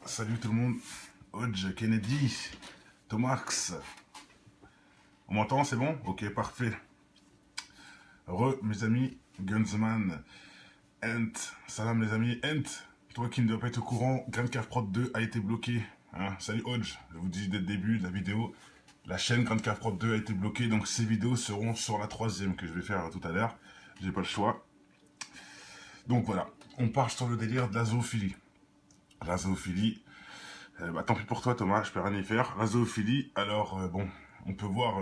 Salut tout le monde, Hodge, Kennedy, Tomax. On m'entend, c'est bon? Ok, parfait. Mes amis, Gunsman, Ent, salam les amis, Ent, toi qui ne dois pas être au courant, Grand Cave Prod 2 a été bloqué. Hein. Salut Hodge, je vous dis dès le début de la vidéo, la chaîne Grand Cave Prod 2 a été bloquée, donc ces vidéos seront sur la troisième que je vais faire tout à l'heure. J'ai pas le choix. Donc voilà, on part sur le délire de la zoophilie. La zoophilie, tant pis pour toi Thomas, je peux rien y faire. La zoophilie, alors bon, on peut voir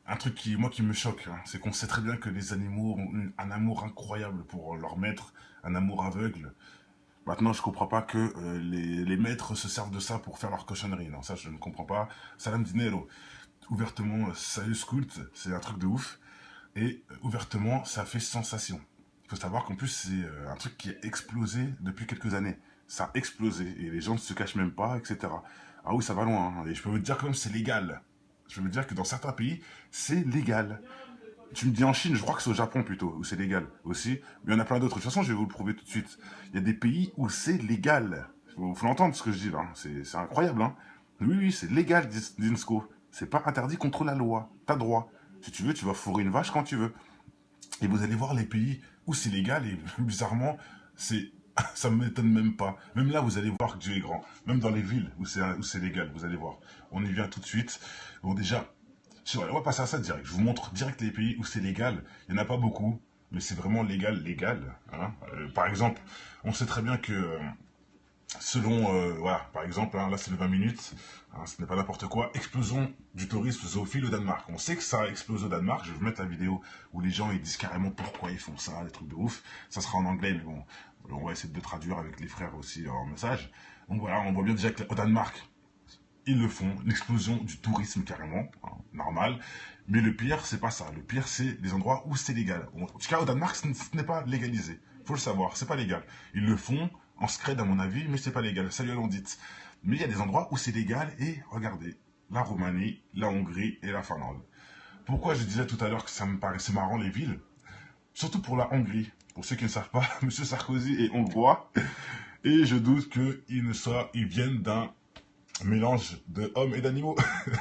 un truc qui me choque, hein, c'est qu'on sait très bien que les animaux ont un amour incroyable pour leur maître, un amour aveugle. Maintenant, je comprends pas que les maîtres se servent de ça pour faire leur cochonnerie. Non, ça, je ne comprends pas. Salam dinero. Ouvertement, Sayus Cult, c'est un truc de ouf. Et ouvertement, ça fait sensation. Il faut savoir qu'en plus, c'est un truc qui a explosé depuis quelques années. Ça a explosé et les gens ne se cachent même pas, etc. Ah oui, ça va loin. Hein. Et je peux vous dire quand même, c'est légal. Je peux vous dire que dans certains pays, c'est légal. Tu me dis en Chine, je crois que c'est au Japon plutôt, où c'est légal aussi. Mais il y en a plein d'autres. De toute façon, je vais vous le prouver tout de suite. Il y a des pays où c'est légal. Faut l'entendre ce que je dis là. C'est incroyable. Hein. Oui, oui, c'est légal, Dinsco. C'est pas interdit contre la loi. T'as droit. Si tu veux, tu vas fourrer une vache quand tu veux. Et vous allez voir les pays où c'est légal et bizarrement, c'est ça me m'étonne même pas. Même là, vous allez voir que Dieu est grand. Même dans les villes où c'est légal, vous allez voir. On y vient tout de suite. Bon, déjà, on va passer à ça direct. Je vous montre direct les pays où c'est légal. Il n'y en a pas beaucoup, mais c'est vraiment légal, légal. Hein. Par exemple, on sait très bien que selon, voilà, par exemple, hein, là c'est le 20 minutes, hein, ce n'est pas n'importe quoi, explosion du tourisme zoophile au Danemark. On sait que ça explose au Danemark, je vais vous mettre la vidéo où les gens ils disent carrément pourquoi ils font ça, des trucs de ouf. Ça sera en anglais, mais bon, on va essayer de le traduire avec les frères aussi en message. Donc voilà, on voit bien déjà qu'au Danemark, ils le font, l'explosion du tourisme carrément, hein, normal. Mais le pire, c'est pas ça. Le pire, c'est les endroits où c'est légal. En tout cas, au Danemark, ce n'est pas légalisé. Faut le savoir, c'est pas légal. Ils le font en secret, à mon avis, mais c'est pas légal. Salut à l'ondite. Mais il y a des endroits où c'est légal et regardez, la Roumanie, la Hongrie et la Finlande. Pourquoi je disais tout à l'heure que ça me paraissait marrant les villes? Surtout pour la Hongrie. Pour ceux qui ne savent pas, Monsieur Sarkozy est hongrois et je doute qu'ils viennent d'un mélange de hommes et d'animaux.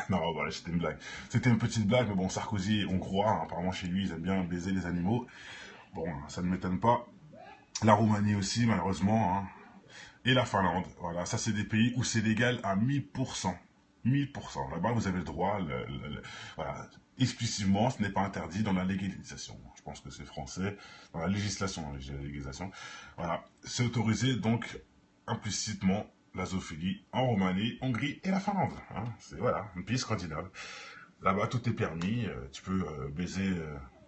Non, voilà, c'était une blague. C'était une petite blague, mais bon, Sarkozy est hongrois, hein, apparemment chez lui, ils aiment bien baiser les animaux. Bon, ça ne m'étonne pas. La Roumanie aussi, malheureusement. Hein. Et la Finlande. Voilà, ça c'est des pays où c'est légal à 1000%. 1000%. Là-bas, vous avez le droit, voilà, explicitement, ce n'est pas interdit dans la légalisation. Je pense que c'est français, dans la législation, la légalisation. Voilà, c'est autorisé, donc, implicitement, la zoophilie en Roumanie, Hongrie et la Finlande. Hein. C'est, voilà, un pays scandinave. Là-bas, tout est permis. Tu peux baiser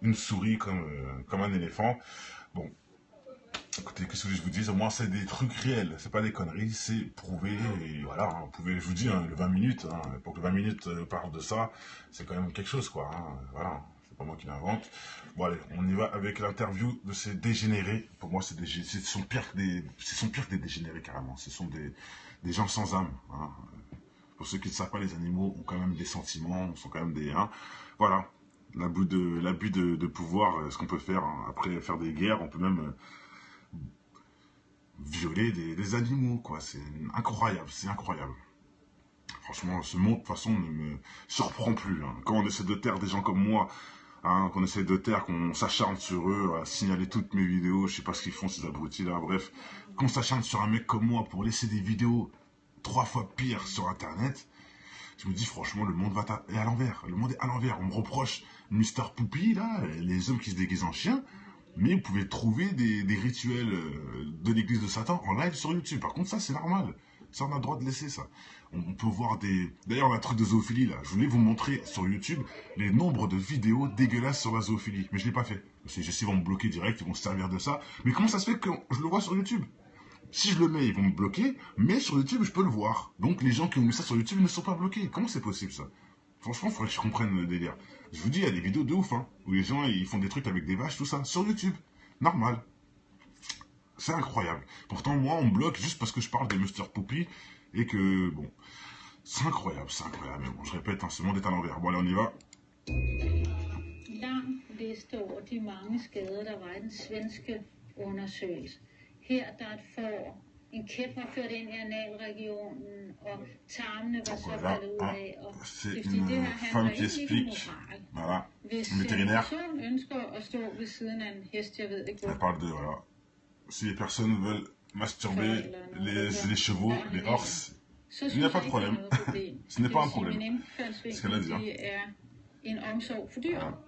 une souris comme un éléphant. Bon, écoutez, qu'est-ce que je vous dis? Au moins, c'est des trucs réels. C'est pas des conneries, c'est prouvé. Et voilà, hein, vous pouvez, je vous dis, hein, le 20 minutes, hein, pour que 20 minutes parle de ça, c'est quand même quelque chose, quoi. Hein, voilà, c'est pas moi qui l'invente. Bon, allez, on y va avec l'interview de ces dégénérés. Pour moi, ce sont pires que des dégénérés, carrément. Ce sont des gens sans âme. Hein. Pour ceux qui ne savent pas, les animaux ont quand même des sentiments, sont quand même des... Hein, voilà, l'abus de pouvoir, ce qu'on peut faire, hein, après faire des guerres, on peut même violer des animaux, quoi. C'est incroyable, c'est incroyable. Franchement, ce monde, de toute façon, ne me surprend plus. Hein. Quand on essaie de taire des gens comme moi, hein, qu'on essaie de taire, qu'on s'acharne sur eux, à signaler toutes mes vidéos, je sais pas ce qu'ils font, ces abrutis-là, bref. Qu'on s'acharne sur un mec comme moi pour laisser des vidéos 3 fois pires sur Internet, je me dis, franchement, le monde est à l'envers. Le monde est à l'envers. On me reproche Mister Poupy, là, les hommes qui se déguisent en chiens. Mais vous pouvez trouver des rituels de l'église de Satan en live sur YouTube. Par contre, ça, c'est normal. Ça, on a le droit de laisser ça. On peut voir des... D'ailleurs, un truc de zoophilie, là. Je voulais vous montrer sur YouTube les nombres de vidéos dégueulasses sur la zoophilie. Mais je ne l'ai pas fait. Parce que je sais, ils vont me bloquer direct, ils vont se servir de ça. Mais comment ça se fait que je le vois sur YouTube? Si je le mets, ils vont me bloquer. Mais sur YouTube, je peux le voir. Donc, les gens qui ont mis ça sur YouTube ne sont pas bloqués. Comment c'est possible, ça? Franchement, il faudrait que je comprenne le délire. Je vous dis, il y a des vidéos de ouf, hein, où les gens ils font des trucs avec des vaches, tout ça, sur YouTube. Normal. C'est incroyable. Pourtant, moi, on me bloque juste parce que je parle de Mr. Poppy et que, bon, c'est incroyable, c'est incroyable. Mais bon, je répète, hein, ce monde est à l'envers. Bon, allez, on y va. Lang liste over de mange skader, der var i den svenske undersøgelse. Her der er et får, Voilà, hein, c'est une femme qui explique, voilà, une vétérinaire. Elle parle de, voilà, si les personnes veulent masturber les chevaux, les horses, il n'y a pas de problème. Ce n'est pas un problème. C'est ce qu'elle a dit. Hein. Voilà.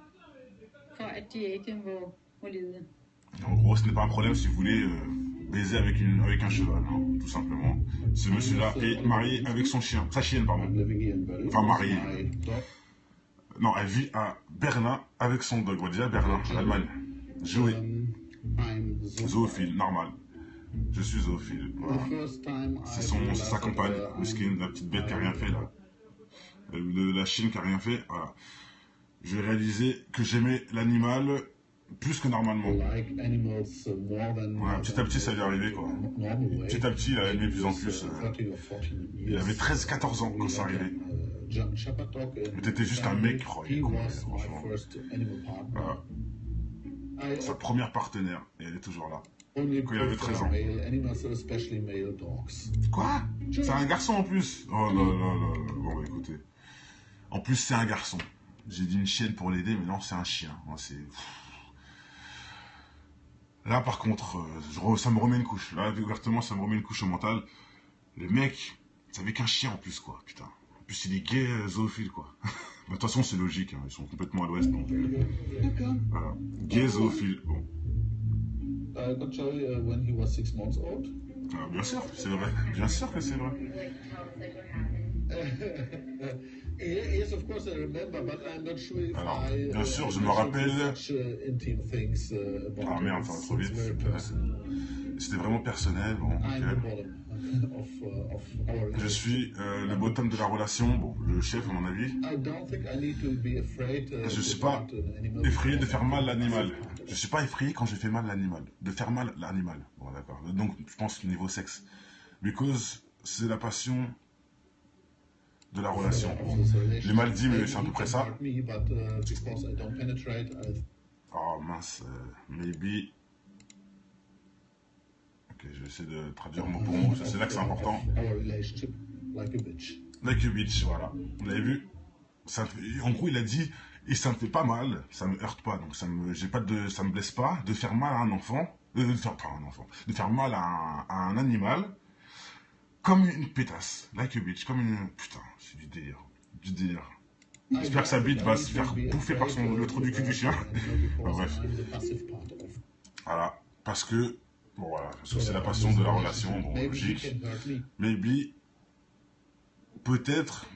En gros, ce n'est pas un problème si vous voulez baiser avec un cheval, hein, tout simplement. Ce monsieur-là est marié avec son chien, sa chienne, pardon. Enfin, marié. Non, elle vit à Berlin avec son dog. Bon, déjà, Berlin, l'Allemagne. Joey. Zoophile, normal. Je suis zoophile. Voilà. C'est sa compagne, la petite bête qui n'a rien fait, là. La chienne qui n'a rien fait, voilà. J'ai réalisé que j'aimais l'animal plus que normalement. Ouais, petit à petit, ça lui est arrivé, quoi. Petit à petit, il a aimé de plus en plus. Il avait 13-14 ans quand ça arrivait. Mais t'étais juste un mec, franchement. Voilà. Sa première partenaire, et elle est toujours là. Quand il avait 13 ans. Quoi? C'est un garçon en plus? Oh là là là. Bon, bah écoutez. En plus, c'est un garçon. J'ai dit une chienne pour l'aider, mais non, c'est un chien. Là, par contre, ça me remet une couche. Là, ouvertement, ça me remet une couche au mental. Le mec, c'est avec un chien en plus, quoi. Putain. En plus, il est gay, zoophile, quoi. De toute façon, c'est logique. Hein. Ils sont complètement à l'ouest, donc. Voilà. Gay, zoophile. Bon. Bien sûr, c'est vrai. Bien sûr que c'est vrai. Alors, bien sûr, je me rappelle. Ah merde, ça va trop vite. C'était vraiment personnel. Bon, okay. Je suis le bottom de la relation, bon, le chef à mon avis. Je ne suis pas effrayé de faire mal l'animal. Je ne suis pas effrayé quand je fais mal l'animal. De faire mal l'animal. Bon, d'accord. Donc, je pense niveau sexe. Because c'est la passion de la relation. J'ai mal dit, mais c'est à peu près ça. Oh mince, maybe. Ok, je vais essayer de traduire mot pour mot, c'est là que c'est important. Like a bitch, voilà. Vous l'avez vu? En gros, il a dit, et ça me fait pas mal, ça me heurte pas, donc ça me blesse pas de faire mal à un enfant, de faire mal à un animal, comme une pétasse, like a bitch, comme une... Putain, c'est du délire, du délire. J'espère que sa bite va se faire bouffer par le trou du cul du chien. Enfin, bref. Voilà, parce que, bon voilà, parce que c'est la passion de la relation, bon, logique. Maybe, peut-être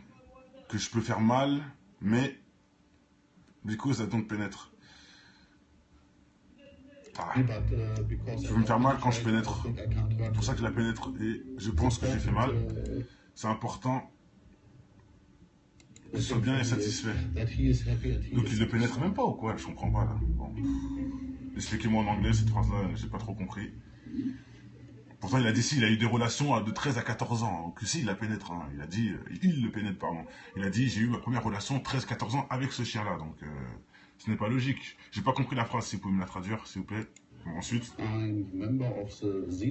que je peux faire mal, mais, because I don't pénètre. Ah. Je veux me faire mal quand je pénètre. C'est pour ça que je la pénètre et je pense que j'ai fait mal. C'est important qu'il soit bien et satisfait. Donc il ne le pénètre même pas ou quoi? Je comprends pas là. Bon. Expliquez-moi en anglais cette phrase-là, j'ai pas trop compris. Pourtant il a dit si, il a eu des relations de 13 à 14 ans. Donc si, il la pénètre. Hein. Il le pénètre, pardon. Il a dit j'ai eu ma première relation 13-14 ans avec ce chien-là. Donc ce n'est pas logique. J'ai pas compris la phrase, si vous pouvez me la traduire, s'il vous plaît. Bon, ensuite,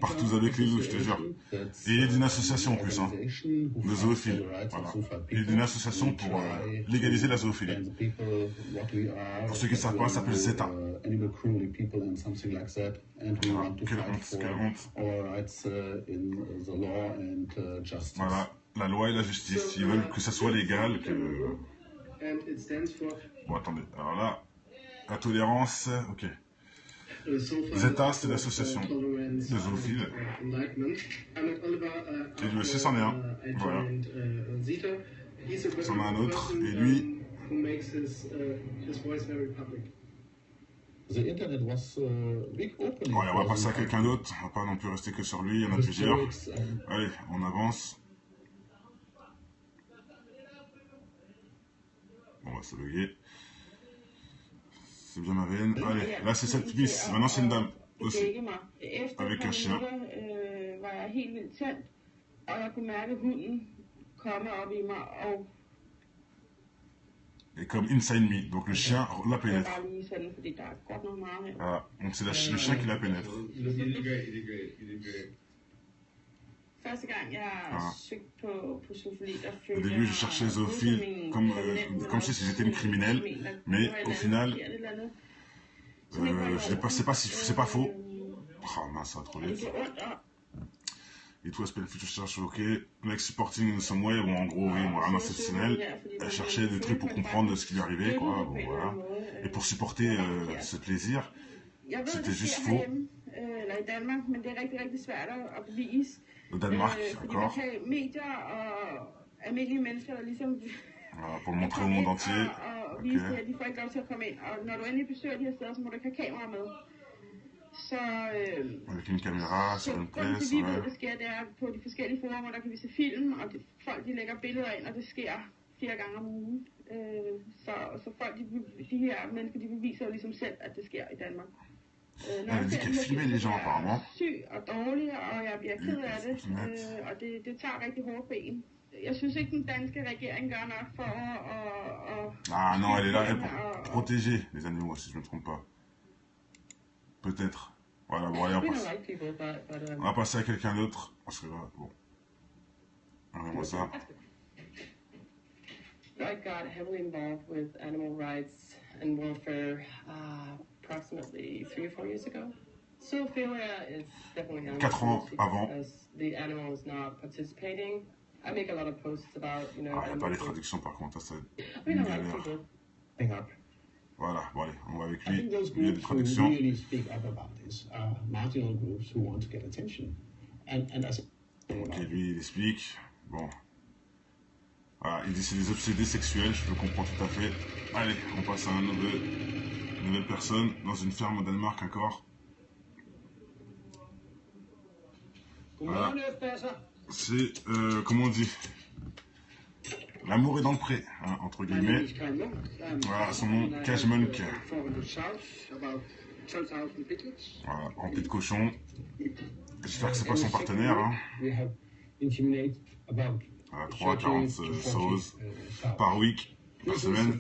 partout avec les loups, je te jure. Et il est d'une association en plus, hein, de zoophiles. Voilà. Il est d'une association pour légaliser la zoophilie. Pour ceux qui ne savent pas, ça s'appelle Zeta. Voilà. Quelle honte. Voilà, la loi et la justice. Ils veulent que ça soit légal, que... Bon, attendez. Alors là, la tolérance, ok. Zeta, c'est l'association de zoophiles. Et lui aussi, c'en est un. Voilà. C'en a un autre. Et lui... Voilà, on va passer à quelqu'un d'autre. On va pas non plus rester que sur lui. Il y en a plusieurs. Allez, on avance. On va se loguer. C'est bien ma veine. Allez, là c'est cette bis. Maintenant c'est une dame aussi. Avec un chien. Et comme inside me. Donc le chien la pénètre. Voilà. Donc c'est le chien qui la pénètre. Au début, je cherchais zoophile comme si j'étais une criminelle, mais au final, c'est pas faux. Oh mince, ça va trop vite. It was painful to search, ok. Like supporting in some way, bon, en gros, oui, bon, rien d'exceptionnel. Elle cherchait des trucs pour comprendre ce qui lui arrivait, quoi, bon, voilà. Et pour supporter ce plaisir, c'était juste faux. Au Danemark, d'accord. Voilà, pour le montrer au monde entier. Okay. Avec une caméra sur une presse, ouais. Elle dit qu'elle filmait les gens apparemment. Ah non, elle est là pour protéger les animaux, si je ne me trompe pas. Peut-être. Voilà, bon, allez, on va passer à quelqu'un d'autre. Parce que là, bon. Regardez-moi ça. I got heavily involved with animal rights and welfare approximately 3 or 4 years ago. Zoophilia is definitely not 4 ans avant. because the animal is not participating. I make a lot of posts about, you know. Ah, il n'y a pas les traductions par contre, ça c'est I une mean, a lot of galère. people. Voilà, bon allez, on va avec I lui. think those Il y a des groups who traductions. really speak up about this are marginal groups who want to get attention. And as Ok, lui il explique. Bon. Voilà, il dit c'est des obsédés sexuels, je le comprends tout à fait. Allez, on passe à une nouvelle personne, dans une ferme au Danemark encore. Voilà. C'est, comment on dit, l'amour est dans le pré, hein, entre guillemets. Voilà, son nom, Cashmonk. Voilà, rempli de cochons. J'espère que c'est pas son partenaire. Hein. Voilà, 3 à 40 sauces par week, par semaine.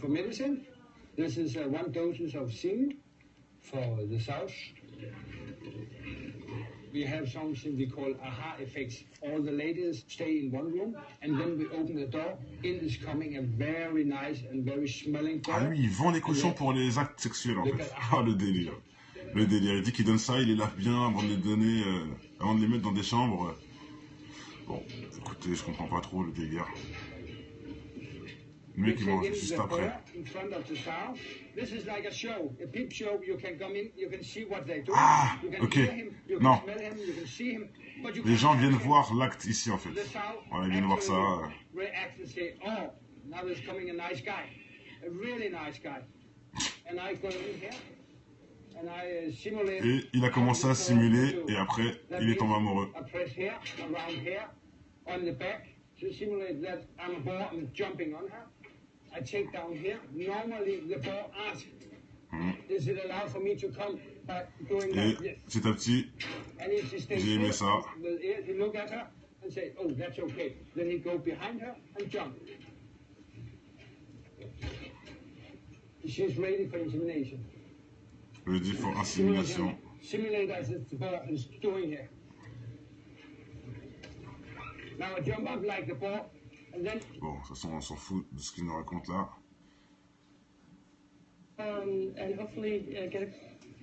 This is 1 dose of zinc for the south. We have something we call aha effects. All the ladies stay in one room, and when we open the door, in is coming a very nice and very smelling dog. Ah lui, il vend les cochons pour les actes sexuels en fait. Ah le délire. Le délire. Il dit qu'il donne ça, il les lave bien avant de les donner, avant de les mettre dans des chambres. Bon, écoutez, je comprends pas trop le délire. Le mec il mange juste après. Ah, ok. Non. Les gens viennent voir l'acte ici en fait. Voilà, ils viennent voir ça. Et il a commencé à simuler et après il est tombé amoureux. I take down here. Normally, the boar asks, is it allowed for me to come by doing Et that? Yes. petit à petit, j'ai aimé ça. He look at her and say, oh, that's okay. Then he go behind her and jump. She's ready for insemination. Je dis pour insémination. Simulate as the boar is doing here. Now I jump up like the boar. Bon, de toute façon, on s'en fout de ce qu'il nous raconte là. And hopefully get a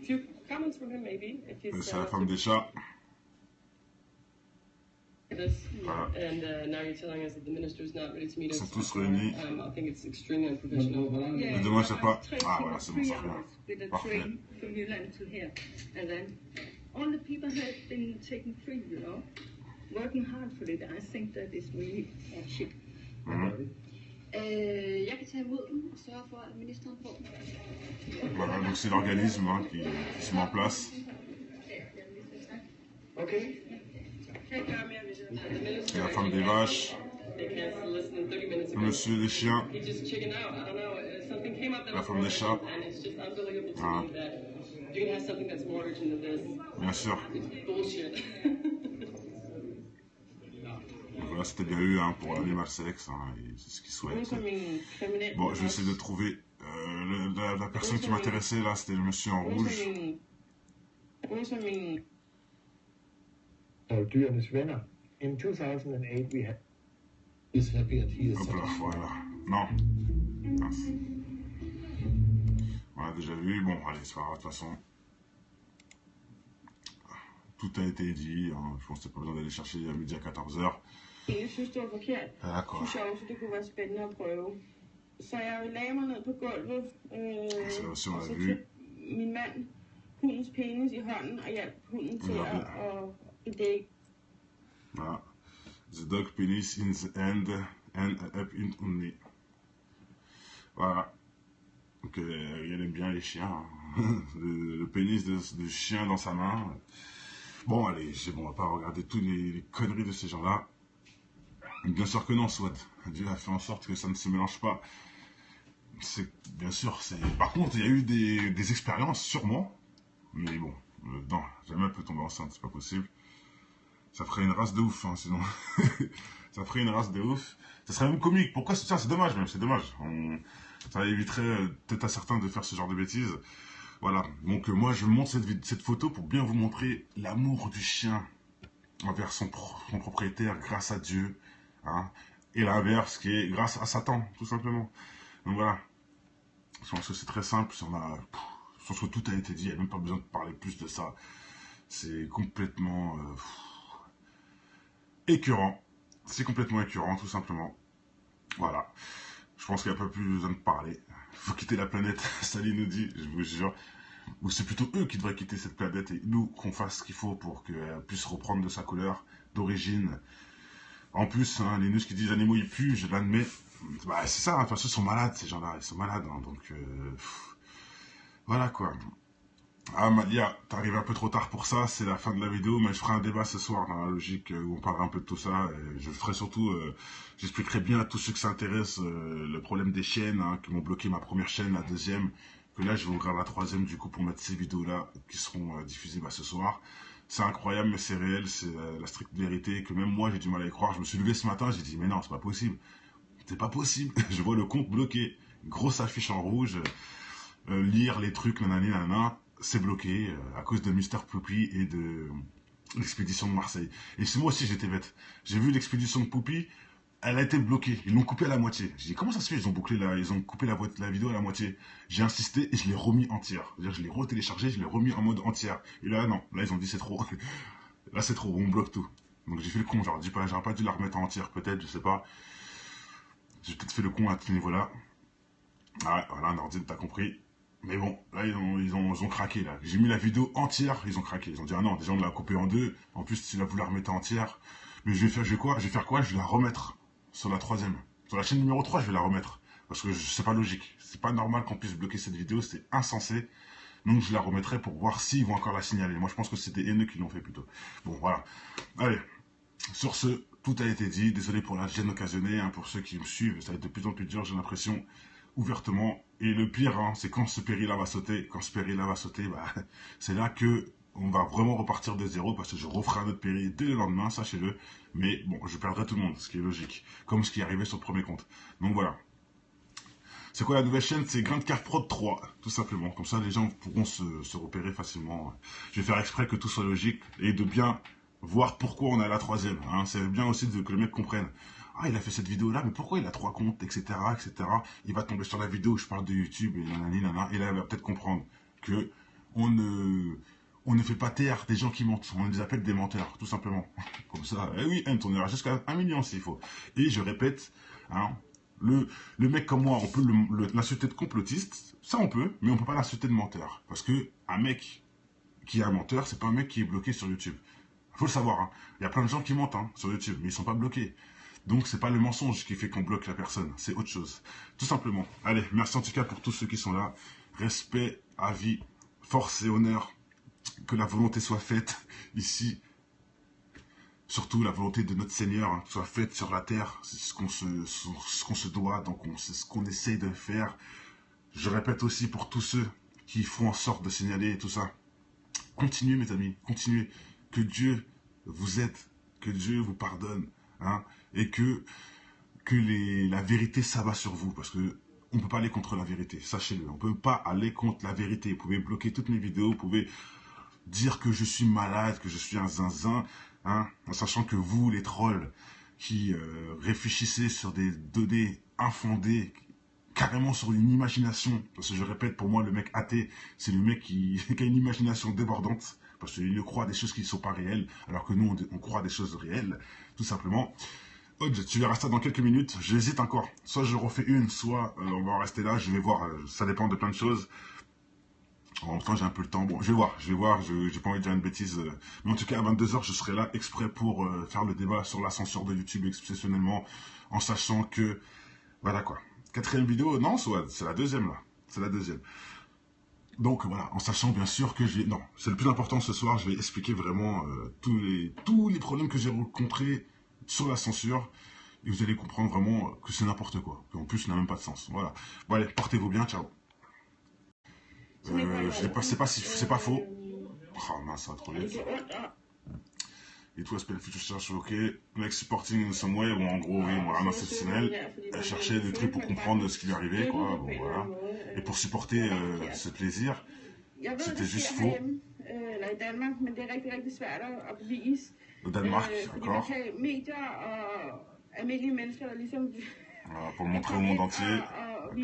few comments from him, maybe. C'est la femme des chats. Voilà. And now you're telling us that the minister is not ready to meet us. Ils sont tous réunis. I think it's extremely unprofessional. Mais dommage, il n'y a pas. Ah voilà, c'est bon, ça revient. Parfait. All the people have been taken free, you know. Working hard for it, I think that is really shit. Jeg kan tage imod dem og sørge for, at ministeren får dem. Voilà, donc c'est l'organisme hein, qui se met en place. Okay. Et la femme des vaches. Le monsieur des chiens. La femme des chats. Ah. Bien sûr. Voilà, c'était bien eu hein, pour l'animal sexe, hein, c'est ce qu'il souhaite. Bon, je vais essayer de trouver la personne qui m'intéressait là, c'était le monsieur en rouge. Dyrenes venner. In 2008, we had. He's happy and he is Hop là, satisfied. voilà. Non. Mince. On a déjà vu. Bon, allez, c'est pas grave, de toute façon. Tout a été dit. Hein. Je pense que t'as pas besoin d'aller chercher à midi à 14h. Jeg synes, det var forkert. D'accord. Jeg synes også, det kunne være spændende at prøve. Så jeg lagde mig ned på gulvet, Så og så har vi. tog min mand hundens penis i hånden og hjalp hunden til Ja. at bedække. Voilà. The dog penis in the hand and up in only. Voilà. Donc, il aime bien les chiens. Hein. Le pénis de chien dans sa main. Bon, allez, c'est bon, on va pas regarder toutes les conneries de ces gens-là. Bien sûr que non, soit. Dieu a fait en sorte que ça ne se mélange pas. Bien sûr, c'est. Par contre, il y a eu des expériences, sûrement. Mais bon, non, jamais elle peut tomber enceinte, c'est pas possible. Ça ferait une race de ouf, hein, sinon. Ça ferait une race de ouf. Ça serait même comique. Pourquoi ça, c'est dommage, même, c'est dommage. Ça éviterait peut-être à certains de faire ce genre de bêtises. Voilà. Donc, moi, je vous montre cette photo pour bien vous montrer l'amour du chien envers son propriétaire grâce à Dieu. Hein, et l'inverse qui est grâce à Satan, tout simplement. Donc voilà. Je pense que c'est très simple. Je pense que tout a été dit. Il n'y a même pas besoin de parler plus de ça. C'est complètement écœurant. C'est complètement écœurant, tout simplement. Voilà. Je pense qu'il n'y a pas plus besoin de parler. Il faut quitter la planète, Sally nous dit, je vous jure. Ou c'est plutôt eux qui devraient quitter cette planète et nous qu'on fasse ce qu'il faut pour qu'elle puisse reprendre de sa couleur d'origine. En plus, hein, les news qui disent animaux ils puent, je l'admets. Bah, c'est ça, hein, de toute façon, ils sont malades, ces gens-là, ils sont malades. Hein, donc, voilà quoi. Ah, Malia, t'arrives un peu trop tard pour ça, c'est la fin de la vidéo, mais je ferai un débat ce soir dans la logique où on parlera un peu de tout ça. Et je ferai surtout, j'expliquerai bien à tous ceux que ça intéresse le problème des chaînes, hein, qui m'ont bloqué ma première chaîne, la deuxième, que là je vais ouvrir la troisième du coup pour mettre ces vidéos-là qui seront diffusées ce soir. C'est incroyable, mais c'est réel, c'est la stricte vérité, que même moi j'ai du mal à y croire. Je me suis levé ce matin, j'ai dit mais non, c'est pas possible. C'est pas possible. Je vois le compte bloqué, grosse affiche en rouge, lire les trucs, nanani, nanana. C'est bloqué à cause de Mister Poupy et de l'expédition de Marseille. Et c'est moi aussi j'étais bête. J'ai vu l'expédition de Poupy, elle a été bloquée. Ils l'ont coupée à la moitié. J'ai dit comment ça se fait, ils ont coupé la vidéo à la moitié. J'ai insisté et je l'ai remis entière. C'est-à-dire je l'ai retéléchargé, je l'ai remis en mode entière. Et là non, là ils ont dit c'est trop. Là c'est trop, on bloque tout. Donc j'ai fait le con, j'aurais pas dû la remettre en entière peut-être, je sais pas. J'ai peut-être fait le con à ce niveau-là. Ah ouais, voilà, un ordi, t'as compris. Mais bon, là, ils ont craqué, là. J'ai mis la vidéo entière, ils ont craqué. Ils ont dit, ah non, déjà, on l'a coupé en deux. En plus, si là, vous la remettez entière. Mais je vais faire quoi? Je vais la remettre sur la troisième. Sur la chaîne numéro 3, je vais la remettre. Parce que c'est pas logique. C'est pas normal qu'on puisse bloquer cette vidéo, c'est insensé. Donc, je la remettrai pour voir s'ils vont encore la signaler. Moi, je pense que c'était haineux qui l'ont fait plutôt. Bon, voilà. Allez. Sur ce, tout a été dit. Désolé pour la gêne occasionnée, hein, pour ceux qui me suivent. Ça va être de plus en plus dur, j'ai l'impression. Ouvertement. Et le pire, hein, c'est quand ce péril-là va sauter. Quand ce péril-là va sauter, bah, c'est là que on va vraiment repartir de zéro parce que je referai un autre péril dès le lendemain, sachez-le. Mais bon, je perdrai tout le monde, ce qui est logique. Comme ce qui est arrivé sur le premier compte. Donc voilà. C'est quoi la nouvelle chaîne? C'est Grindcraft Prod 3, tout simplement. Comme ça, les gens pourront se repérer facilement. Je vais faire exprès que tout soit logique et de bien voir pourquoi on est à la troisième. Hein. C'est bien aussi que le mec comprenne. Ah, il a fait cette vidéo-là, mais pourquoi il a 3 comptes, etc., etc. Il va tomber sur la vidéo où je parle de YouTube, et nanani, nanana, et là, il va peut-être comprendre que on ne fait pas taire des gens qui mentent. On les appelle des menteurs, tout simplement. Comme ça, eh oui, on ira jusqu'à 1 million s'il faut. Et je répète, hein, le mec comme moi, on peut l'insulter de complotiste, ça on peut, mais on peut pas l'insulter de menteur. Parce que un mec qui est un menteur, c'est pas un mec qui est bloqué sur YouTube. Faut le savoir, hein. Il y a plein de gens qui mentent hein, sur YouTube, mais ils sont pas bloqués. Donc, c'est pas le mensonge qui fait qu'on bloque la personne, c'est autre chose. Tout simplement. Allez, merci en tout cas pour tous ceux qui sont là. Respect, avis, force et honneur. Que la volonté soit faite ici. Surtout la volonté de notre Seigneur hein, soit faite sur la terre. C'est ce qu'on se doit, donc c'est ce qu'on essaye de faire. Je répète aussi pour tous ceux qui font en sorte de signaler tout ça. Continuez mes amis, continuez. Que Dieu vous aide, que Dieu vous pardonne. Hein, et que la vérité s'abat sur vous, parce que on peut pas aller contre la vérité, sachez-le, on peut pas aller contre la vérité. Vous pouvez bloquer toutes mes vidéos, vous pouvez dire que je suis malade, que je suis un zinzin, hein, en sachant que vous, les trolls, qui réfléchissez sur des données infondées, carrément sur une imagination, parce que je répète, pour moi, le mec athée, c'est le mec qui a une imagination débordante, parce qu'il ne croit à des choses qui ne sont pas réelles, alors que nous, on croit à des choses réelles, tout simplement. Hodge, tu verras ça dans quelques minutes, j'hésite encore, soit je refais une, soit on va en rester là, je vais voir, ça dépend de plein de choses. En même temps, j'ai un peu le temps. Bon, je vais voir, j'ai pas envie de dire une bêtise. Mais en tout cas, à 22 h, je serai là exprès pour faire le débat sur la censure de YouTube exceptionnellement, en sachant que, voilà quoi. 4e vidéo, non, c'est la 2e là. C'est la 2e. Donc voilà, en sachant bien sûr que non, c'est le plus important ce soir, je vais expliquer vraiment tous les problèmes que j'ai rencontrés sur la censure. Et vous allez comprendre vraiment que c'est n'importe quoi. Qu'en plus, ça n'a même pas de sens. Voilà. Bon allez, portez-vous bien, ciao. C'est pas faux. Oh mince, ça va trop vite. It was painful to search, ok. Like supporting in some way, bon en gros, oui, voilà, un exceptionnel. Elle cherchait des trucs pour comprendre ce qui lui arrivait, quoi, bon voilà. Et pour supporter ce plaisir, c'était juste faux. Au Danemark, d'accord. Voilà, pour le montrer au monde entier. Ok.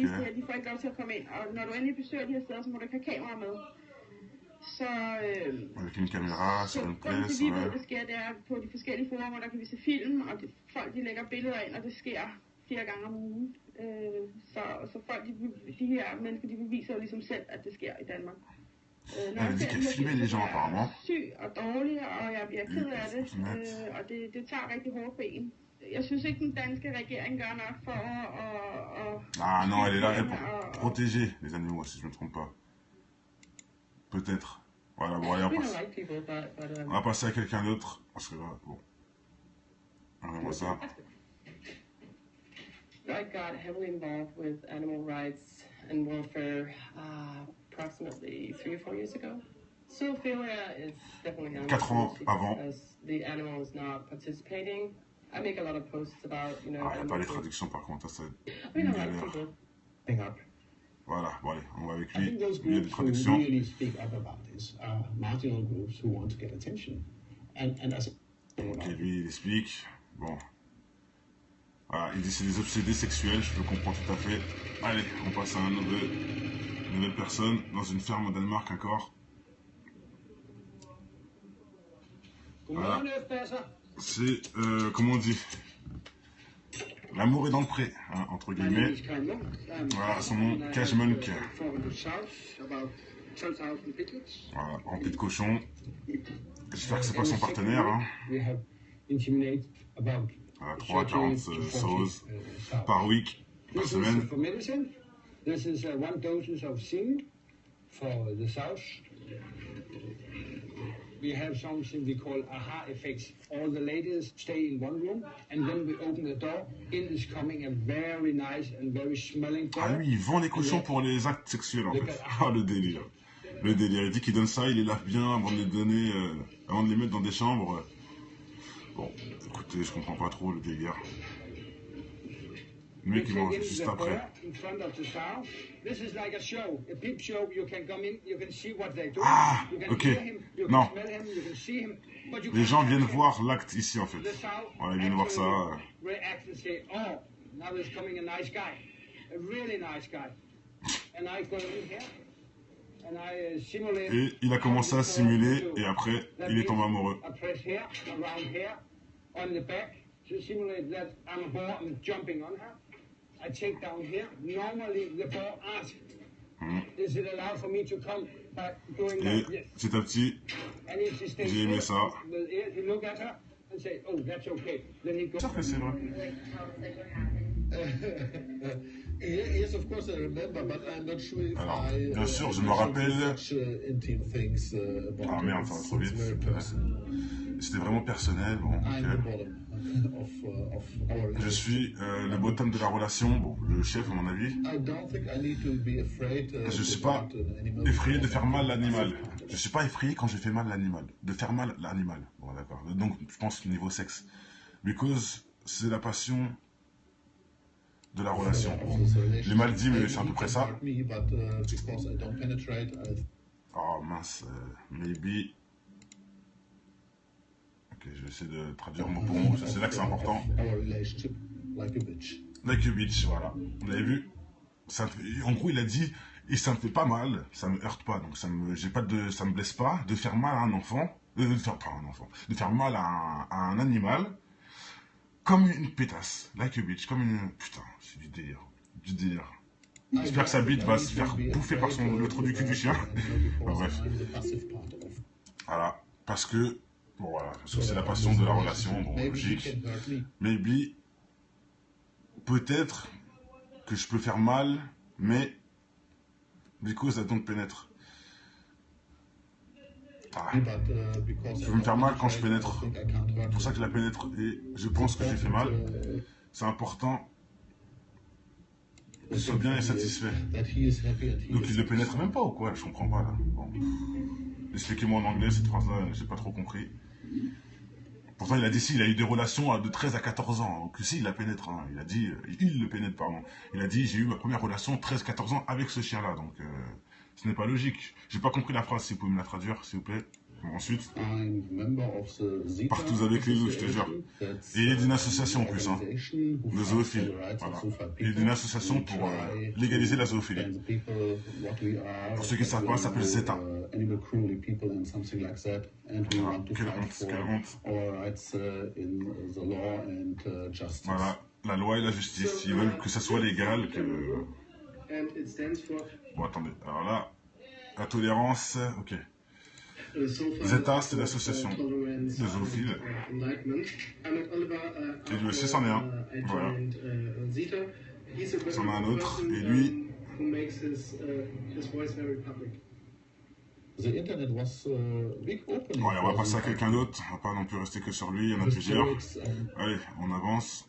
Så, Avec une caméra sur une grunden place, til, vi ved, ouais. det sker, det er på de forskellige forumer, der kan vi se film, og folk de lægger billeder ind, og det sker flere gange om ugen. Så folk, de her mennesker, de beviser jo ligesom selv, at det sker i Danmark. Når Elle dit qu'elle filmait les gens apparemment. Syg og dårlig, og jeg bliver ked af det, og det tager rigtig hårdt på en. Jeg synes ikke, den danske regering gør nok for at Ah non, elle est là elle, pour protéger les animaux, si je ne me trompe pas. Peut-être. Voilà, bon, allez, on va passer à quelqu'un d'autre. Parce que là, bon. On voit ça. I got heavily involved with animal rights and welfare approximately 3 or 4 years ago. Zoophilia is definitely on 4 ans avant. because the animal is not participating. I make a lot of posts about, you know. Ah, il n'y a pas les traductions par contre, ça c'est I une know a lot of galère. people. Voilà, bon allez, on va avec I lui. think those Il y a des groups who traductions. really speak up about this are marginal groups who want to get attention. And as Ok, lui il explique. Bon. Voilà, il dit c'est des obsédés sexuels, je le comprends tout à fait. Allez, on passe à une nouvelle personne dans une ferme au Danemark encore. Voilà. C'est, comment on dit, l'amour est dans le pré, hein, entre guillemets. Voilà, son nom, Cashmonk. Voilà, rempli de cochons. J'espère que c'est pas son partenaire. Hein. Voilà, 3 à 40 sauces par week, par semaine. This is 1 dose of semen for the sows. We have something we call aha effects. All the ladies stay in one room, and when we open the door, in is coming a very nice and very smelling dog. Ah lui, il vend les cochons pour les actes sexuels en fait. Ah le délire. Le délire. Il dit qu'il donne ça, il les lave bien avant de les donner, avant de les mettre dans des chambres. Bon, écoutez, je comprends pas trop le délire. Le mec il mange juste après. Ah, ok. Non. Les gens viennent voir l'acte ici en fait. Voilà, ils viennent voir ça. Et il a commencé à simuler et après il est tombé amoureux. I take down here. Normally, the boar asks, is it allowed for me to come by doing that? Et petit à petit, j'ai aimé ça. He look at her and say, oh, that's okay. Then he goes. C'est sûr que c'est vrai. Yes, of course I remember, but I'm not sure if Alors, I. bien sûr, je me rappelle. Intime things about Ah merde, ça va trop vite. it's very personal. C'était vraiment personnel. Bon, I'm the ok. bottom of our. Je suis le bottom de la relation, bon, le chef à mon avis. I don't think I need to be afraid. Je suis pas effrayé de faire mal l'animal. Je suis pas effrayé quand je fais mal l'animal. De faire mal l'animal. Bon, d'accord. Donc, je pense niveau sexe. Because c'est la passion de la relation. J'ai mal dit, mais c'est à peu près ça. Oh mince, maybe. Ok, je vais essayer de traduire mot pour mot, c'est là que c'est important. our relationship like a bitch. Like a bitch, voilà. Vous l'avez vu? En gros, il a dit, et ça me fait pas mal, ça me heurte pas, donc ça me blesse pas de faire mal à un enfant, de faire mal à un animal, comme une pétasse, like a bitch, comme une, putain, c'est du délire, du délire. J'espère que sa bite va se faire bouffer par le trou du cul du chien. Bah, bref. Voilà, parce que, bon voilà, parce que c'est la passion de la relation, bon, logique. Maybe, peut-être que je peux faire mal, mais because I don't pénètre. Ah. Je veux me faire mal quand je pénètre. C'est pour ça que je la pénètre et je pense que j'ai fait mal. C'est important qu'il soit bien et satisfait. Donc il le pénètre même pas ou quoi? Je comprends pas là. Bon. Expliquez-moi en anglais cette phrase-là, j'ai pas trop compris. Pourtant, il a dit si, il a eu des relations de 13 à 14 ans. Donc si, il la pénètre. Hein. Il a dit, il le pénètre, pardon. Il a dit, j'ai eu ma première relation 13-14 ans avec ce chien-là. Donc, ce n'est pas logique. J'ai pas compris la phrase, si vous pouvez me la traduire, s'il vous plaît. Ensuite, partout avec les loups, je te jure. Et il est d'une association en plus, hein, de zoophiles. Voilà. Il est d'une association pour légaliser la zoophilie. Pour ceux qui ne savent pas, ça s'appelle ZETA. Voilà. Quelle honte, quelle honte. Voilà, la loi et la justice. Ils veulent que ça soit légal, que... Bon, attendez. Alors là, la tolérance, ok. ZETA, c'est l'association de zoophiles. Et lui aussi, c'en est un. Voilà. C'en a un autre. Et lui... Ouais, on va passer à quelqu'un d'autre. On va pas non plus rester que sur lui. Il y en a plusieurs. Allez, on avance.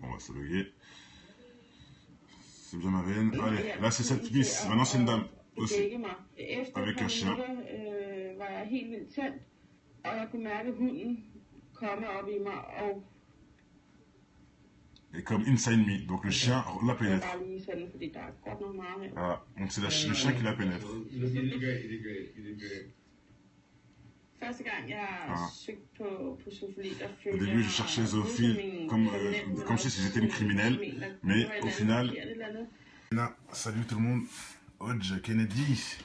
On va se loguer. C'est bien ma veine. Allez, là c'est cette miss. Maintenant c'est une dame aussi. Avec un chien. Et comme inside me. Donc le chien la pénètre. Voilà. Donc c'est le chien qui la pénètre. Voilà. Au début, je cherchais zoophile comme si j'étais une criminelle, mais au final... Salut tout le monde, Hodge, Kennedy,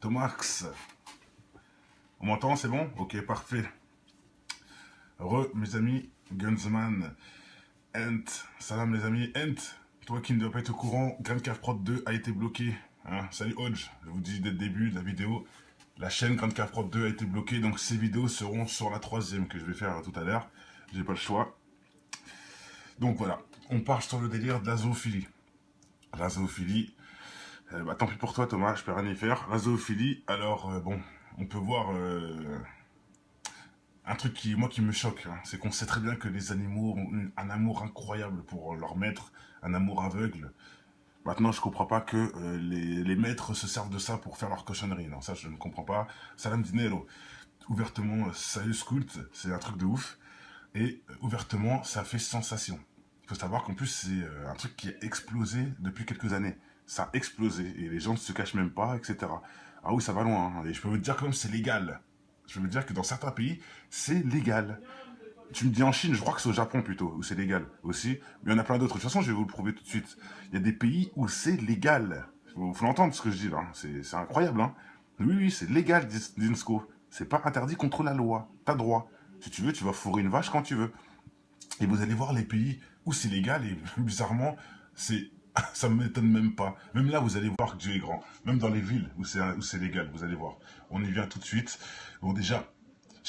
Tomax. On m'entend, c'est bon? Ok, parfait. Mes amis, Gunsman, Ent, salam les amis, Ent, toi qui ne dois pas être au courant, Grand Cave Prod 2 a été bloqué. Hein? Salut Hodge, je vous dis dès le début de la vidéo. La chaîne Grand Cave Prod 2 a été bloquée, donc ces vidéos seront sur la 3e que je vais faire tout à l'heure. J'ai pas le choix. Donc voilà, on part sur le délire de la zoophilie. La zoophilie, bah, tant pis pour toi Thomas, je peux rien y faire. La zoophilie, alors bon, on peut voir un truc qui me choque, hein, c'est qu'on sait très bien que les animaux ont un amour incroyable pour leur maître, un amour aveugle. Maintenant, je comprends pas que les maîtres se servent de ça pour faire leur cochonnerie. Non, ça, je ne comprends pas. Salam dinero. Ouvertement, Sayus Cult, c'est un truc de ouf. Et ouvertement, ça fait sensation. Il faut savoir qu'en plus, c'est un truc qui a explosé depuis quelques années. Ça a explosé. Et les gens ne se cachent même pas, etc. Ah oui, ça va loin. Hein. Et je peux vous dire quand même, c'est légal. Je peux vous dire que dans certains pays, c'est légal. Tu me dis en Chine, je crois que c'est au Japon plutôt, où c'est légal aussi. Mais il y en a plein d'autres. De toute façon, je vais vous le prouver tout de suite. Il y a des pays où c'est légal. Faut l'entendre ce que je dis là. C'est incroyable. Hein. Oui, c'est légal, Dinsko. C'est pas interdit contre la loi. T'as droit. Si tu veux, tu vas fourrer une vache quand tu veux. Et vous allez voir les pays où c'est légal et bizarrement, ça me m'étonne même pas. Même là, vous allez voir que Dieu est grand. Même dans les villes où c'est légal, vous allez voir. On y vient tout de suite. Bon, déjà...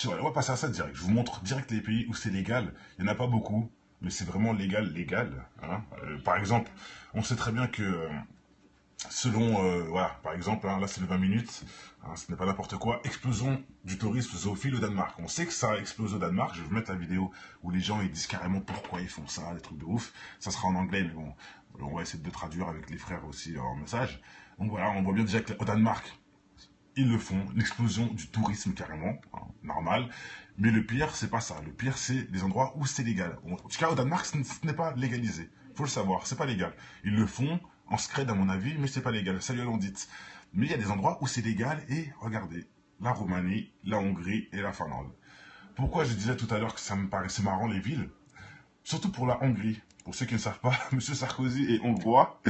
On va passer à ça direct. Je vous montre direct les pays où c'est légal. Il n'y en a pas beaucoup, mais c'est vraiment légal. Hein. Par exemple, on sait très bien que selon, voilà, par exemple, hein, là c'est le 20 minutes, hein, ce n'est pas n'importe quoi, explosion du tourisme zoophile au Danemark. On sait que ça explose au Danemark. Je vais vous mettre la vidéo où les gens ils disent carrément pourquoi ils font ça, des trucs de ouf. Ça sera en anglais, mais bon, on va essayer de traduire avec les frères aussi en message. Donc voilà, on voit bien déjà qu'au Danemark, ils le font, l'explosion du tourisme carrément, hein, normal. Mais le pire, c'est pas ça. Le pire, c'est les endroits où c'est légal. En tout cas, au Danemark, ce n'est pas légalisé. Faut le savoir, c'est pas légal. Ils le font en scred à mon avis, mais c'est pas légal. Salut à l'ondite. Mais il y a des endroits où c'est légal et regardez, la Roumanie, la Hongrie et la Finlande. Pourquoi je disais tout à l'heure que ça me paraissait marrant les villes? Surtout pour la Hongrie. Pour ceux qui ne savent pas, M. Sarkozy est hongrois.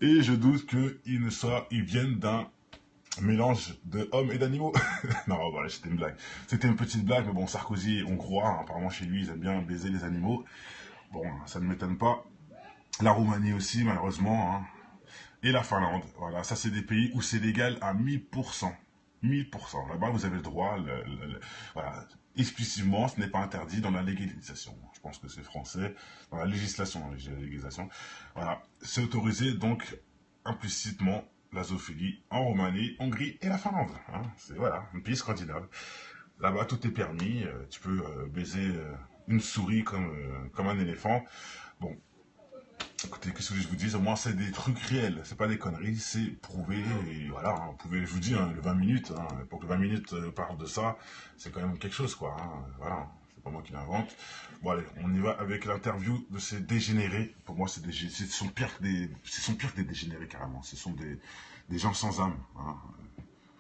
Et je doute qu'ils viennent d'un mélange de hommes et d'animaux. Non, voilà, c'était une blague. C'était une petite blague, mais bon, Sarkozy est hongrois. Hein, apparemment, chez lui, ils aiment bien baiser les animaux. Bon, ça ne m'étonne pas. La Roumanie aussi, malheureusement. Hein. Et la Finlande. Voilà, ça, c'est des pays où c'est légal à 1000%. 1000%. Là-bas, vous avez le droit. Voilà. Explicitement, ce n'est pas interdit dans la légalisation. Je pense que c'est français. Dans la législation, la légalisation. Voilà. C'est autorisé, donc, implicitement, la zoophilie en Roumanie, Hongrie et la Finlande. Hein. C'est, voilà, un pays scandinave. Là-bas, tout est permis. Tu peux baiser une souris comme un éléphant. Bon. Écoutez, qu'est-ce que je vous dis? Au moins, c'est des trucs réels, c'est pas des conneries, c'est prouvé, et voilà, hein, vous pouvez, je vous dis, hein, le 20 minutes, hein, pour que 20 minutes parlent de ça, c'est quand même quelque chose, quoi, hein, voilà, c'est pas moi qui l'invente. Bon, allez, on y va avec l'interview de ces dégénérés. Pour moi, ce sont pire que des dégénérés, carrément, ce sont des gens sans âme, hein.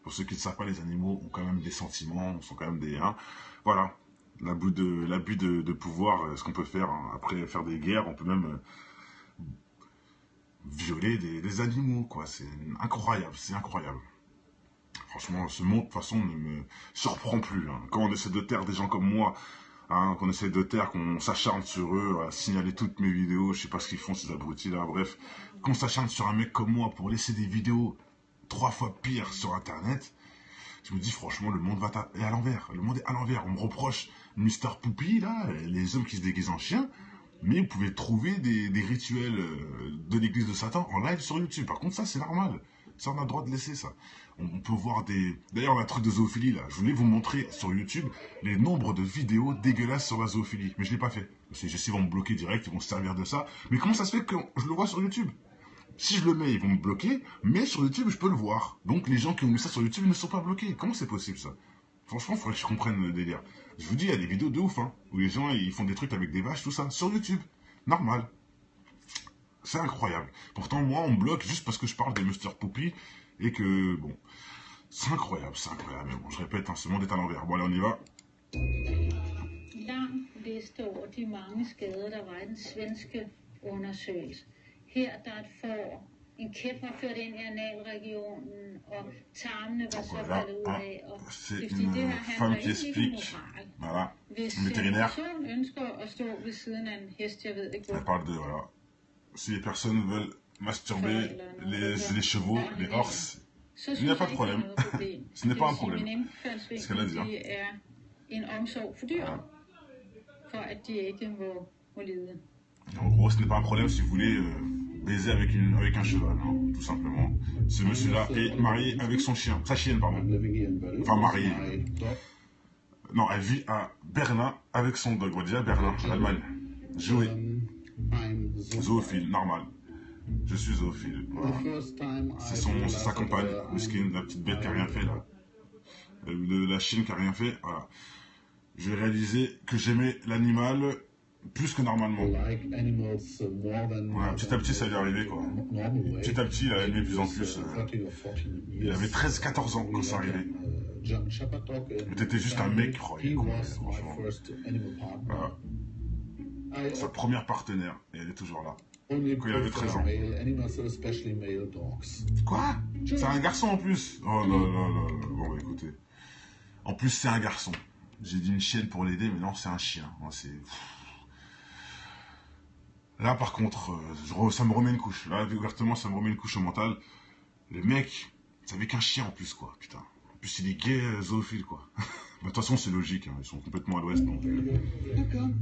Pour ceux qui ne savent pas, les animaux ont quand même des sentiments, sont quand même des, hein, voilà, l'abus de pouvoir, ce qu'on peut faire, hein, après faire des guerres, on peut même violer des animaux, quoi. C'est incroyable, c'est incroyable. Franchement, ce monde, de toute façon, ne me surprend plus. Hein. Quand on essaie de taire des gens comme moi, hein, qu'on essaie de taire, qu'on s'acharne sur eux, à signaler toutes mes vidéos, je sais pas ce qu'ils font, ces abrutis-là, bref, qu'on s'acharne sur un mec comme moi pour laisser des vidéos 3 fois pires sur Internet, je me dis, franchement, le monde est à l'envers. Le monde est à l'envers. On me reproche Mister Poupy, là, les hommes qui se déguisent en chiens, mais vous pouvez trouver des rituels de l'église de Satan en live sur YouTube. Par contre, ça, c'est normal. Ça, on a le droit de laisser ça. On peut voir des... D'ailleurs, un truc de zoophilie, là. Je voulais vous montrer sur YouTube les nombres de vidéos dégueulasses sur la zoophilie. Mais je ne l'ai pas fait. Parce que je sais, ils vont me bloquer direct, ils vont se servir de ça. Mais comment ça se fait que je le vois sur YouTube? Si je le mets, ils vont me bloquer. Mais sur YouTube, je peux le voir. Donc, les gens qui ont mis ça sur YouTube ne sont pas bloqués. Comment c'est possible, ça? Franchement, il faudrait que je comprenne le délire. Je vous dis, il y a des vidéos de ouf, hein, où les gens ils font des trucs avec des vaches, tout ça, sur YouTube. Normal. C'est incroyable. Pourtant, moi, on me bloque juste parce que je parle de Mr. Poopy et que, bon, c'est incroyable, c'est incroyable. Mais bon, je répète, hein, ce monde est à l'envers. Bon, allez, on y va. Lang liste over de mange skader, der var i den svenske undersøgelse. Her der er et får, en kæp var ført ind i analregionen, og tarmene var så faldet ud af. Og c'est det er fordi, det her handler ikke om moral. Voilà. Hvis Un en vétérinaire. person ønsker at stå ved siden af en hest, jeg ved ikke Elle hvor, parle de, voilà. Si les personnes veulent masturber les chevaux, les horses, så il synes n'y a pas jeg de ikke, problème. det er noget problem. Ce n'est pas un Det vil problème. sige, min Ce qu'elle a dit, indfaldsvinkel, det er en omsorg for dyr, for at de ikke må lide. En gros, ce n'est pas un problème si vous voulez baiser avec un cheval, hein, tout simplement. Ce monsieur-là est marié avec son chien, sa chienne, pardon. I'm living here in Berlin. Enfin, marié. My dog. Non, elle vit à Berlin avec son dog. Déjà, Berlin, l'Allemagne. Joué. I'm Zoophile, normal. Je suis zoophile. Voilà. The first time I C'est sa compagne, Muskin, la petite bête qui a rien fait, là. La chienne qui a rien fait, voilà. J'ai réalisé que j'aimais l'animal plus que normalement. like animals more than Voilà, petit à petit, ça lui est arrivé, quoi. normal way. Petit à petit, il a aimé de plus en plus. 30 or 14 Il years. avait 13-14 ans quand ça arrivait. German Shepherd dog. Mais t'étais juste un mec, oh, il est He con, was franchement. my first animal partner. Voilà. Sa première partenaire, et elle est toujours là. Only Quand il avait 13 ans. male animals, especially male dogs. Quoi? C'est un garçon en plus? Oh là là là là. Bon, bah écoutez. En plus, c'est un garçon. J'ai dit une chienne pour l'aider, mais non, c'est un chien. C'est... Là, par contre, ça me remet une couche. Là, ouvertement, ça me remet une couche au mental. Le mec, c'est avec un chien en plus, quoi. Putain. En plus, il est gay zoophile, quoi. De toute façon, c'est logique. Hein. Ils sont complètement à l'ouest, donc.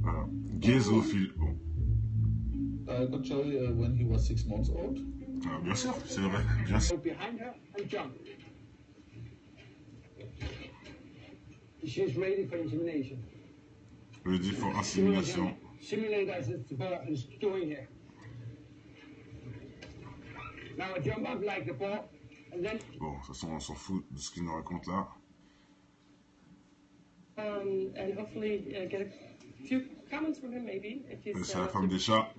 Voilà. Gay zoophile. Bon. Got Joey when he was 6 months old. Bien sûr, c'est vrai. Bien sûr. Go behind her and jump. She's ready for insemination. Je dis pour insémination. Simulate as the bird is doing here. Now jump up like the ball, and then Bon, de toute façon, on s'en fout de ce qu'il nous raconte là. And hopefully get a few comments from him maybe if he's C'est la femme des chats.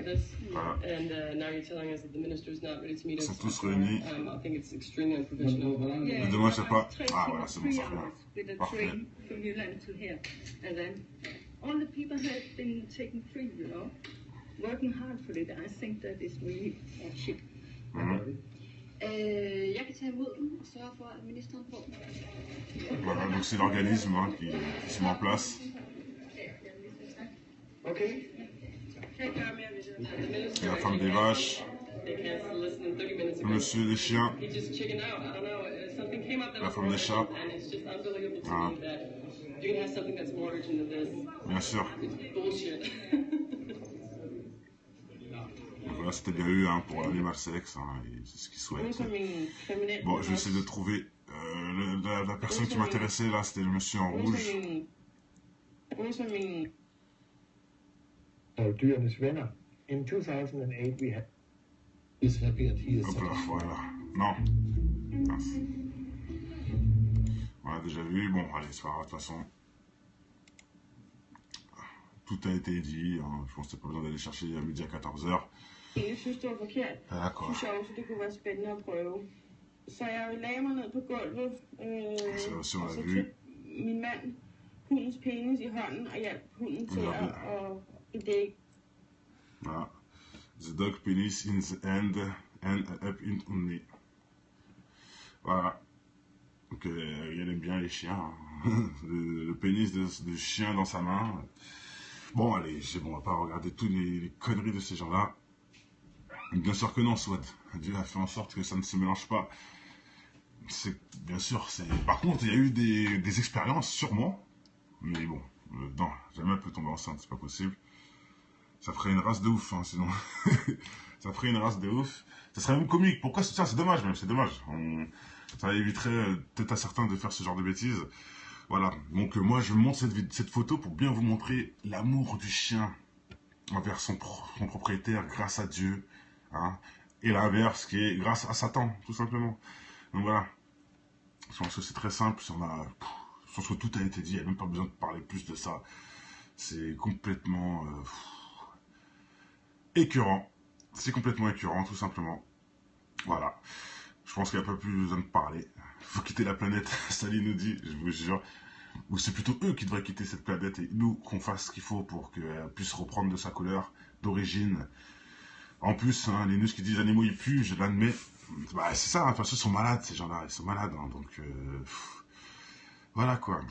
this, Voilà. and now you're telling us that the minister's not ready to meet Ils us. sont tous réunis. I think it's extremely unprofessional. Yeah, Le dommage, c'est pas... there are Ah, 3 voilà, c'est bon, ça revient. hours with a Parfait. train from Jylland to here. And then all the people have been taken free, working hard for it. I think that is really shit. Jeg kan tage imod dem og sørge for, at ministeren får dem. Voilà, donc c'est l'organisme qui se met en place. Okay. Il y a la femme des vaches, They canceled less than 30 minutes le ago. monsieur des chiens, He just chickened out. I don't know. Something came up that La was femme des more chats. urgent, and it's just unbelievable to Ah. me that you're gonna have something that's more urgent than this. bien sûr. It's bullshit. Donc voilà, c'était bien eu hein, pour l'animal sex, hein, et c'est ce qu'ils souhaitent. Bon, je vais essayer de trouver la personne qui m'intéressait là, c'était le monsieur en rouge. So, dyrenes venner. In 2008, we had. He's happy and he is Hop là, satisfied. voilà. Non. Mince. On l'a déjà vu. Bon, allez, c'est pas grave, de toute façon. Tout a été dit. Hein. Je pense que t'as pas besoin d'aller chercher à midi à 14h. Jeg synes, det var forkert. D'accord. Synes jeg også, det kunne være spændende at prøve. Så jeg lagde mig ned på gulvet, Så og si on så l'a vu. tog min mand hundens penis i hånden og hjalp hunden til at dække. Voilà. The dog penis in the hand and up in only. Voilà. Donc, il aime bien les chiens. Hein. Le pénis de chien dans sa main. Bon, allez, c'est bon, on va pas regarder toutes les conneries de ces gens-là. Bien sûr que non, soit. Dieu a fait en sorte que ça ne se mélange pas. C'est bien sûr, c'est. Par contre, il y a eu des expériences, sûrement. Mais bon, non, jamais elle peut tomber enceinte, c'est pas possible. Ça ferait une race de ouf, hein, sinon. Ça ferait une race de ouf. Ça serait même comique. Pourquoi c'est ça? C'est dommage même, c'est dommage. Ça éviterait peut-être à certains de faire ce genre de bêtises. Voilà. Donc moi, je vous montre cette photo pour bien vous montrer l'amour du chien envers son propriétaire grâce à Dieu. Hein, et l'inverse qui est grâce à Satan, tout simplement. Donc voilà. Je pense que c'est très simple. Je pense que tout a été dit. Il n'y a même pas besoin de parler plus de ça. C'est complètement écœurant. C'est complètement écœurant, tout simplement. Voilà. Je pense qu'il n'y a pas plus besoin de parler. Il faut quitter la planète, Sally nous dit, je vous jure. Ou c'est plutôt eux qui devraient quitter cette planète et nous qu'on fasse ce qu'il faut pour qu'elle puisse reprendre de sa couleur d'origine. En plus, hein, les news qui disent animaux ils puent, je l'admets. Bah, c'est ça, hein, de toute façon, ils sont malades, ces gens-là. Ils sont malades, hein, donc voilà quoi.